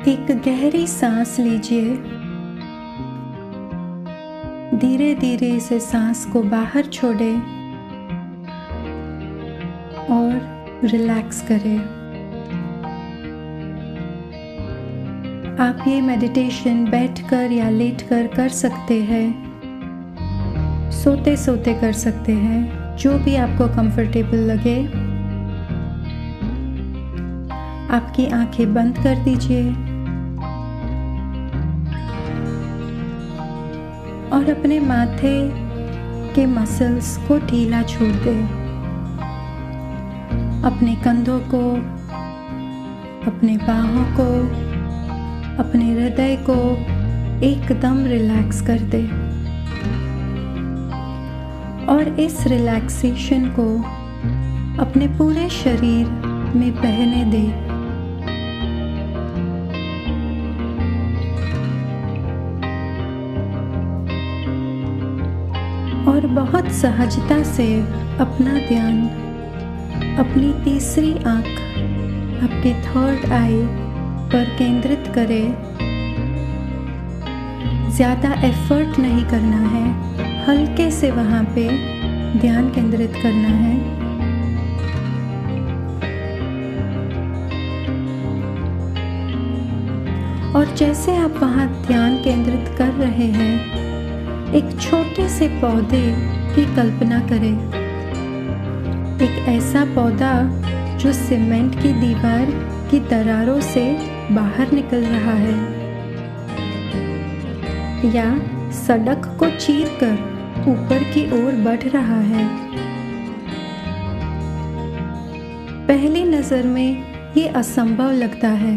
एक गहरी सांस लीजिए। धीरे धीरे इस सांस को बाहर छोड़ें और रिलैक्स करें। आप ये मेडिटेशन बैठकर या लेटकर कर सकते हैं, सोते सोते कर सकते हैं, जो भी आपको कंफर्टेबल लगे। आपकी आंखें बंद कर दीजिए और अपने माथे के मसल्स को ढीला छोड़ दें। अपने कंधों को, अपने बाहों को, अपने हृदय को एकदम रिलैक्स कर दें और इस रिलैक्सेशन को अपने पूरे शरीर में बहने दें। और बहुत सहजता से अपना ध्यान अपनी तीसरी आंख, आपके थर्ड आई पर केंद्रित करें। ज़्यादा एफर्ट नहीं करना है, हल्के से वहाँ पे ध्यान केंद्रित करना है। और जैसे आप वहाँ ध्यान केंद्रित कर रहे हैं, एक छोटे से पौधे की कल्पना करें। एक ऐसा पौधा जो सीमेंट की दीवार की दरारों से बाहर निकल रहा है या सड़क को चीरकर ऊपर की ओर बढ़ रहा है। पहली नजर में ये असंभव लगता है।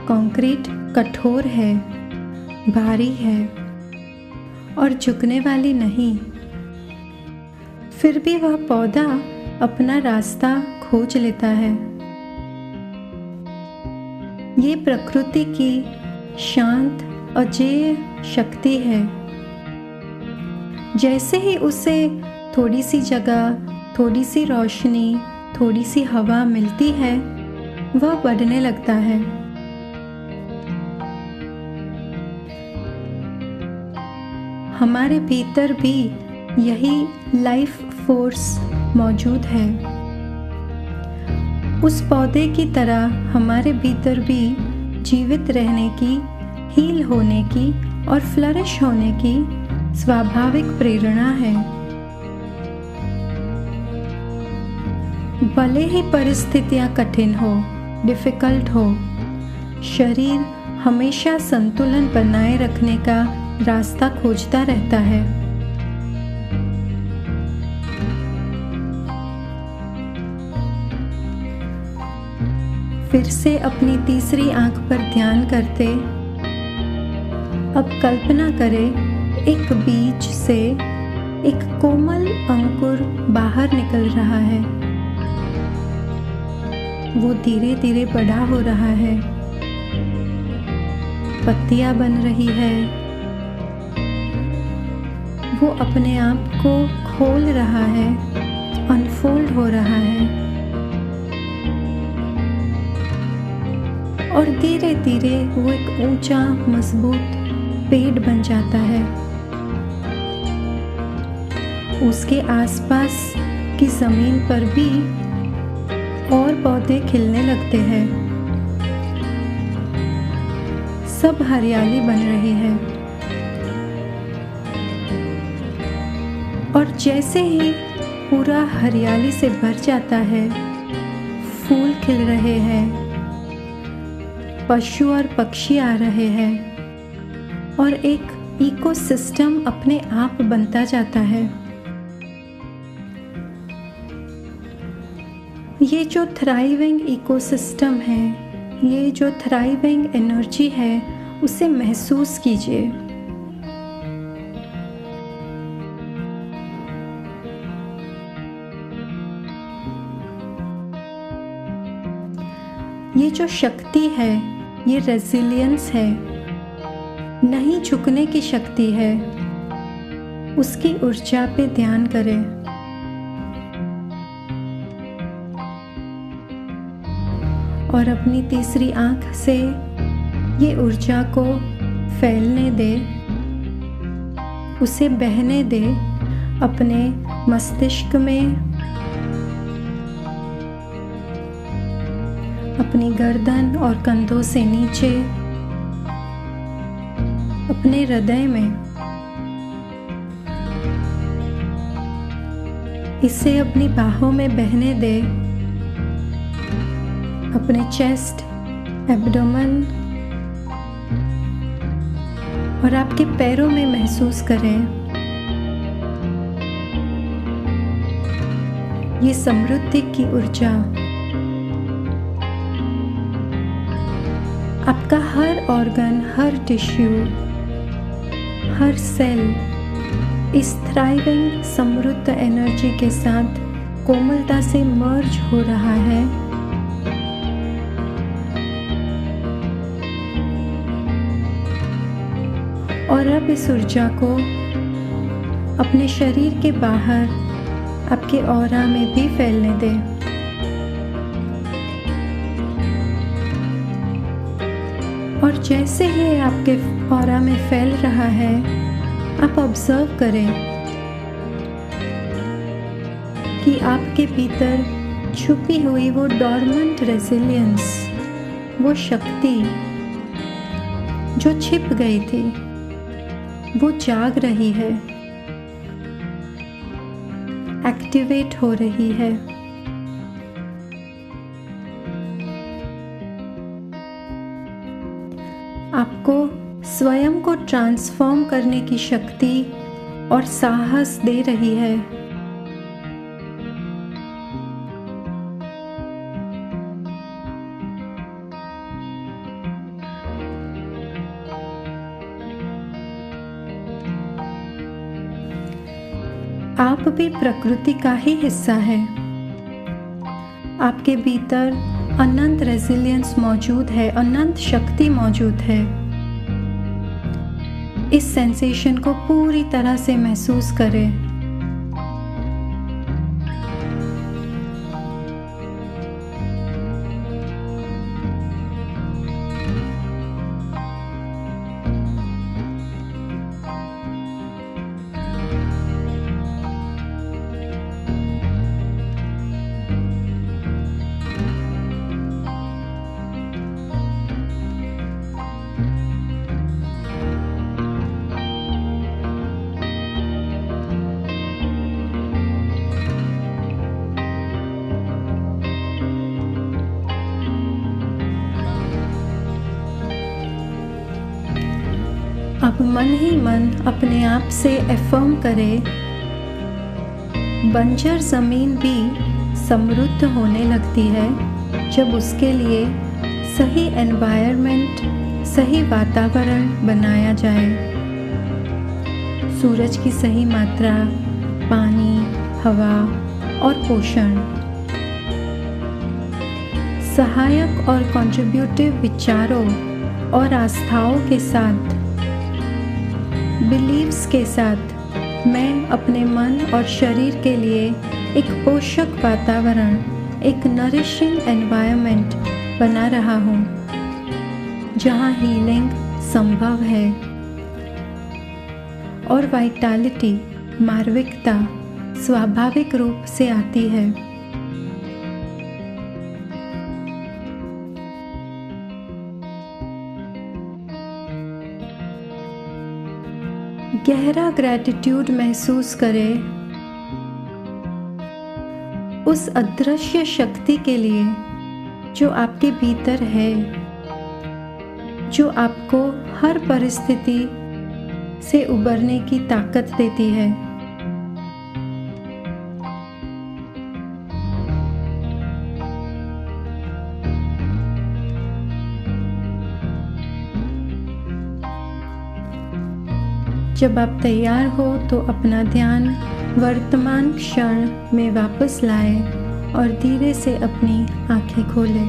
कंक्रीट कठोर है, भारी है और झुकने वाली नहीं। फिर भी वह पौधा अपना रास्ता खोज लेता है। ये प्रकृति की शांत अजेय शक्ति है। जैसे ही उसे थोड़ी सी जगह, थोड़ी सी रोशनी, थोड़ी सी हवा मिलती है, वह बढ़ने लगता है। हमारे भीतर भी यही लाइफ फोर्स मौजूद है। उस पौधे की तरह हमारे भीतर भी जीवित रहने की, हील होने की और फ्लरिश होने की स्वाभाविक प्रेरणा है। भले ही परिस्थितियां कठिन हो, डिफिकल्ट हो, शरीर हमेशा संतुलन बनाए रखने का रास्ता खोजता रहता है। फिर से अपनी तीसरी आंख पर ध्यान करते अब कल्पना करें एक बीज से एक कोमल अंकुर बाहर निकल रहा है। वो धीरे धीरे बड़ा हो रहा है, पत्तियां बन रही है, वो अपने आप को खोल रहा है, अनफोल्ड हो रहा है और धीरे धीरे वो एक ऊंचा मजबूत पेड़ बन जाता है। उसके आसपास की जमीन पर भी और पौधे खिलने लगते हैं। सब हरियाली बन रही है और जैसे ही पूरा हरियाली से भर जाता है, फूल खिल रहे हैं, पशु और पक्षी आ रहे हैं और एक इकोसिस्टम अपने आप बनता जाता है। ये जो थ्राइविंग इकोसिस्टम है, ये जो थ्राइविंग एनर्जी है, उसे महसूस कीजिए। ये जो शक्ति है, ये रेजिलियंस है, नहीं झुकने की शक्ति है। उसकी ऊर्जा पे ध्यान करें। और अपनी तीसरी आंख से ये ऊर्जा को फैलने दे, उसे बहने दे अपने मस्तिष्क में, अपनी गर्दन और कंधों से नीचे, अपने हृदय में। इसे अपनी बाहों में बहने दे, अपने चेस्ट, एब्डोमेन और आपके पैरों में महसूस करें। ये समृद्धि की ऊर्जा आपका हर ऑर्गन, हर टिश्यू, हर सेल इस थ्राइविंग समृद्ध एनर्जी के साथ कोमलता से मर्ज हो रहा है। और अब इस ऊर्जा को अपने शरीर के बाहर आपके ऑरा में भी फैलने दें। और जैसे ही आपके ऑरा में फैल रहा है, आप ऑब्जर्व करें कि आपके भीतर छुपी हुई वो डॉर्मेंट रेजिलियंस, वो शक्ति जो छिप गई थी, वो जाग रही है, एक्टिवेट हो रही है। आपको स्वयं को ट्रांसफॉर्म करने की शक्ति और साहस दे रही है। आप भी प्रकृति का ही हिस्सा है। आपके भीतर अनंत रेजिलियंस मौजूद है, अनंत शक्ति मौजूद है। इस सेंसेशन को पूरी तरह से महसूस करें। अब मन ही मन अपने आप से एफर्म करे, बंजर जमीन भी समृद्ध होने लगती है जब उसके लिए सही एनवायरनमेंट, सही वातावरण बनाया जाए। सूरज की सही मात्रा, पानी, हवा और पोषण, सहायक और कंट्रीब्यूटिव विचारों और आस्थाओं के साथ, बिलीव्स के साथ मैं अपने मन और शरीर के लिए एक पोषक वातावरण, एक नरिशिंग एनवायरनमेंट बना रहा हूँ, जहाँ हीलिंग संभव है और वाइटैलिटी, मार्विकता स्वाभाविक रूप से आती है। गहरा ग्रैटिट्यूड महसूस करें उस अदृश्य शक्ति के लिए जो आपके भीतर है, जो आपको हर परिस्थिति से उबरने की ताकत देती है। जब आप तैयार हो तो अपना ध्यान वर्तमान क्षण में वापस लाएं और धीरे से अपनी आंखें खोलें।